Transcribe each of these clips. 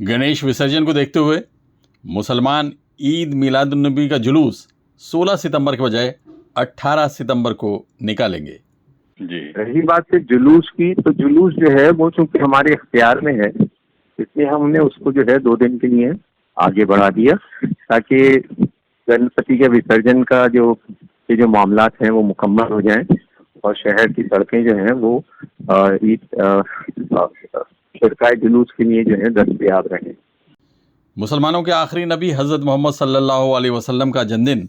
गणेश विसर्जन को देखते हुए मुसलमान ईद मिलादुन्नबी का जुलूस 16 सितंबर के बजाय 18 सितंबर को निकालेंगे। जी, रही बात है जुलूस की, तो जुलूस जो है वो चूंकि हमारे इख्तियार में है, इसलिए हमने उसको जो है 2 दिन के लिए आगे बढ़ा दिया ताकि गणपति के विसर्जन का जो मामलात हैं वो मुकम्मल हो जाएं और शहर की सड़कें जो हैं वो ईद शिरकाए जुलूस के लिए जो है दस्तयाब रहें। मुसलमानों के आखिरी नबी हज़रत मोहम्मद सल्लल्लाहु अलैहि वसल्लम का जन्मदिन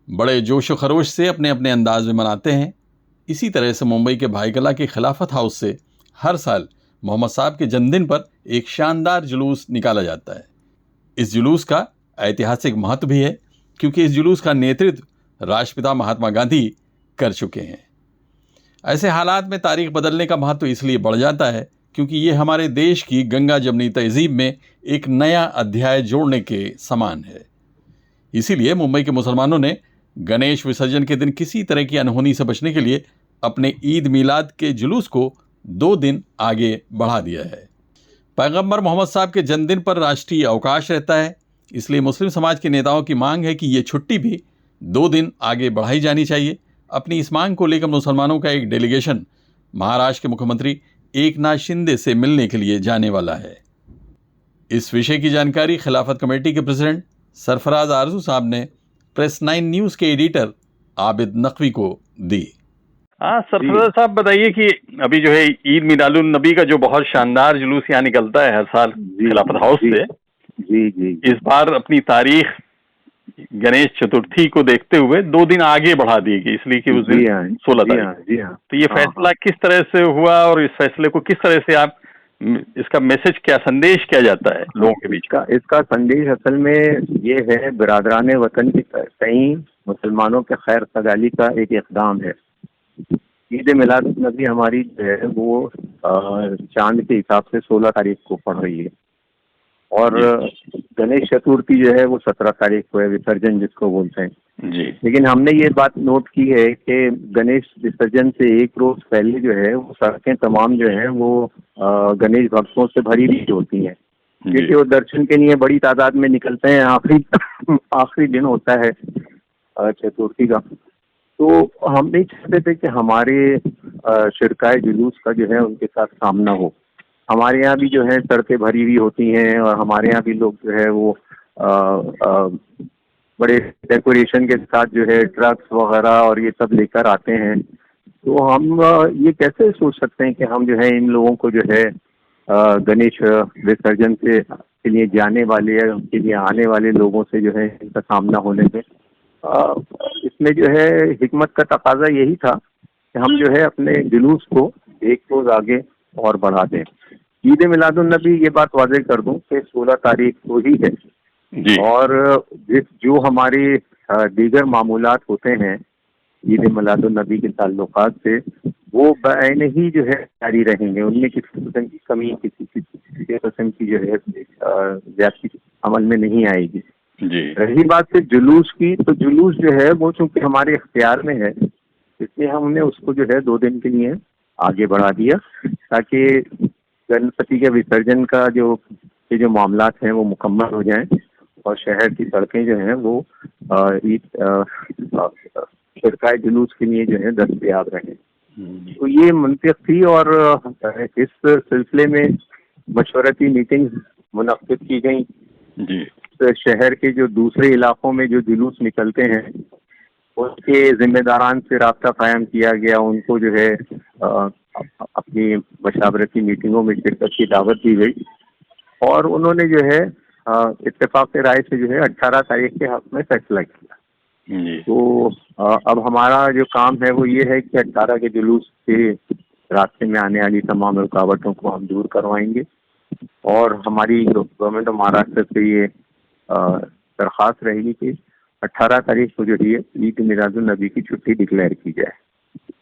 बड़े जोश व खरोश से अपने अपने अंदाज में मनाते हैं। इसी तरह से मुंबई के भाईकला के खिलाफत हाउस से हर साल मोहम्मद साहब के जन्मदिन पर एक शानदार जुलूस निकाला जाता है। इस जुलूस का ऐतिहासिक महत्व भी है क्योंकि इस जुलूस का नेतृत्व राष्ट्रपिता महात्मा गांधी कर चुके हैं। ऐसे हालात में तारीख बदलने का महत्व इसलिए बढ़ जाता है क्योंकि ये हमारे देश की गंगा जमनी तहजीब में एक नया अध्याय जोड़ने के समान है। इसीलिए मुंबई के मुसलमानों ने गणेश विसर्जन के दिन किसी तरह की अनहोनी से बचने के लिए अपने ईद मिलाद के जुलूस को 2 दिन आगे बढ़ा दिया है। पैगंबर मोहम्मद साहब के जन्मदिन पर राष्ट्रीय अवकाश रहता है, इसलिए मुस्लिम समाज के नेताओं की मांग है कि ये छुट्टी भी 2 दिन आगे बढ़ाई जानी चाहिए। अपनी इस मांग को लेकर मुसलमानों का एक डेलीगेशन महाराष्ट्र के मुख्यमंत्री एकनाथ शिंदे से मिलने के लिए जाने वाला है। इस विषय की जानकारी खिलाफत कमेटी के प्रेसिडेंट सरफराज आरजू साहब ने प्रेस 9 न्यूज़ के एडिटर आबिद नकवी को दी। हाँ सरफराज साहब, बताइए कि अभी जो है ईद मिलादुन नबी का जो बहुत शानदार जुलूस यहाँ निकलता है हर साल खिलाफत हाउस से, जी इस बार अपनी तारीख गणेश चतुर्थी को देखते हुए 2 दिन आगे बढ़ा दी गई, इसलिए कि उस दिन 16 तारीख। तो ये फैसला किस तरह से हुआ और इस फैसले को किस तरह से आप, इसका मैसेज क्या, संदेश क्या जाता है लोगों के बीच का? इसका संदेश असल में ये है, बिरादरान वतन की कई मुसलमानों के खैर सगाली का एक इक़दाम है। ईद मिलाद नबी हमारी जो है वो चांद के हिसाब से 16 तारीख को पड़ रही है और गणेश चतुर्थी जो है वो 17 तारीख को है, विसर्जन जिसको बोलते हैं जी। लेकिन हमने ये बात नोट की है कि गणेश विसर्जन से एक रोज पहले जो है वो सड़कें तमाम जो है वो गणेश भक्तों से भरी हुई होती हैं, क्योंकि वो दर्शन के लिए बड़ी तादाद में निकलते हैं। आखिरी दिन होता है चतुर्थी का, तो हम नहीं चाहते थे कि हमारे शिरकाए जुलूस का जो है उनके साथ सामना हो। हमारे यहाँ भी जो है सड़कें भरी हुई होती हैं और हमारे यहाँ भी लोग जो है वो बड़े डेकोरेशन के साथ जो है ट्रक्स वगैरह और ये सब लेकर आते हैं। तो हम ये कैसे सोच सकते हैं कि हम जो है इन लोगों को जो है गणेश विसर्जन से के लिए जाने वाले या उनके लिए आने वाले लोगों से जो है इनका सामना होने में, इसमें जो है हिकमत का तकाजा यही था कि हम जो है अपने जुलूस को एक रोज आगे और बढ़ा दें। ईद मिलादुन्नबी, ये बात वाज़ेह कर दूं कि 16 तारीख को ही है जी। और जो हमारे दीगर मामूलात होते हैं ईद मिलादुन्नबी के ताल्लुकात से, वो बैन ही जो है जारी रहेंगे। उनमें किसी किस्म की कमी, किसी किस्म की जो है ज्यादती अमल में नहीं आएगी जी। रही बात है जुलूस की, तो जुलूस जो है वो चूंकि हमारे इख्तियार में है, इसलिए हमने उसको जो है 2 दिन के लिए आगे बढ़ा दिया ताकि गणपति के विसर्जन का जो मामलात हैं वो मुकम्मल हो जाएं और शहर की सड़कें जो हैं वो ईद शिरकाए जुलूस के लिए जो है दस्तयाब रहें। तो ये मंतिक थी और इस सिलसिले में मशवरती मीटिंग मुनक्किद की गई। जी। तो शहर के जो दूसरे इलाकों में जो जुलूस निकलते हैं उसके जिम्मेदारान से राब्ता कायम किया गया, उनको जो है अपनी मशावरती मीटिंगों में शिरकत की दावत दी गई और उन्होंने जो है इत्तेफाक राय से जो है 18 तारीख के हक में फैसला किया। तो अब हमारा जो काम है वो ये है कि 18 के जुलूस के रास्ते में आने वाली तमाम रुकावटों को हम दूर करवाएंगे और हमारी गवर्नमेंट ऑफ महाराष्ट्र से ये दरख्वास्त रहेगी कि 18 तारीख को जो है ईद मिलादुन्नबी की छुट्टी डिक्लेयर की जाए।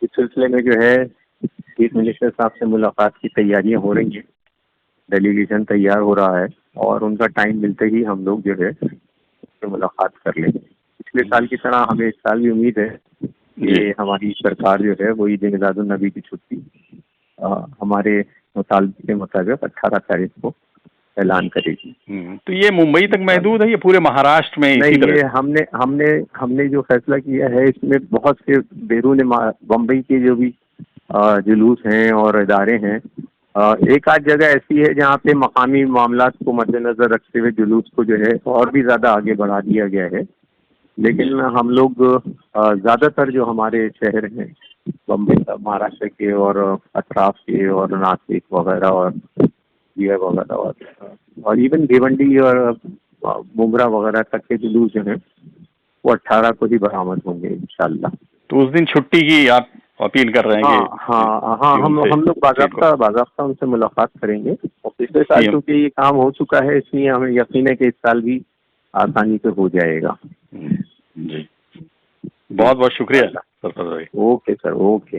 इस सिलसिले में जो है चीफ मिनिस्टर साहब से मुलाकात की तैयारियां हो रही हैं, डेलीगेशन तैयार हो रहा है और उनका टाइम मिलते ही हम लोग जो है उससे मुलाकात कर लेंगे। पिछले साल की तरह हमें इस साल भी उम्मीद है कि हमारी सरकार जो है वो ईद मिलादुन्नबी की छुट्टी हमारे मुतालबे के मुताबिक 18 तारीख को ऐलान करेगी। तो ये मुंबई तक महदूद है, ये पूरे महाराष्ट्र में इसी तरह? ये हमने जो फैसला किया है इसमें बहुत से बैरून बम्बई के जो भी जुलूस हैं और इदारे हैं, एक आध जगह ऐसी है जहाँ पे मकामी मामलात को मद्देनजर रखते हुए जुलूस को जो है और भी ज़्यादा आगे बढ़ा दिया गया है। लेकिन हम लोग ज़्यादातर जो हमारे शहर हैं बम्बई महाराष्ट्र के और अतराफ के और नासिक वगैरह और बिहार वगैरह और इवन भिवंडी और मुंब्रा वगैरह तक के जुलूस जो हैं वो 18 को ही बरामद होंगे इंशाल्लाह। तो उस दिन छुट्टी की आप अपील कर रहे हैं? हाँ, हम लोग बाज़ाब्ता उनसे मुलाकात करेंगे। और पिछले साल क्योंकि ये काम हो चुका है इसलिए हमें यकीन है कि इस साल भी आसानी से हो जाएगा। जी, बहुत बहुत शुक्रिया सरफराज भाई। Okay sir, okay.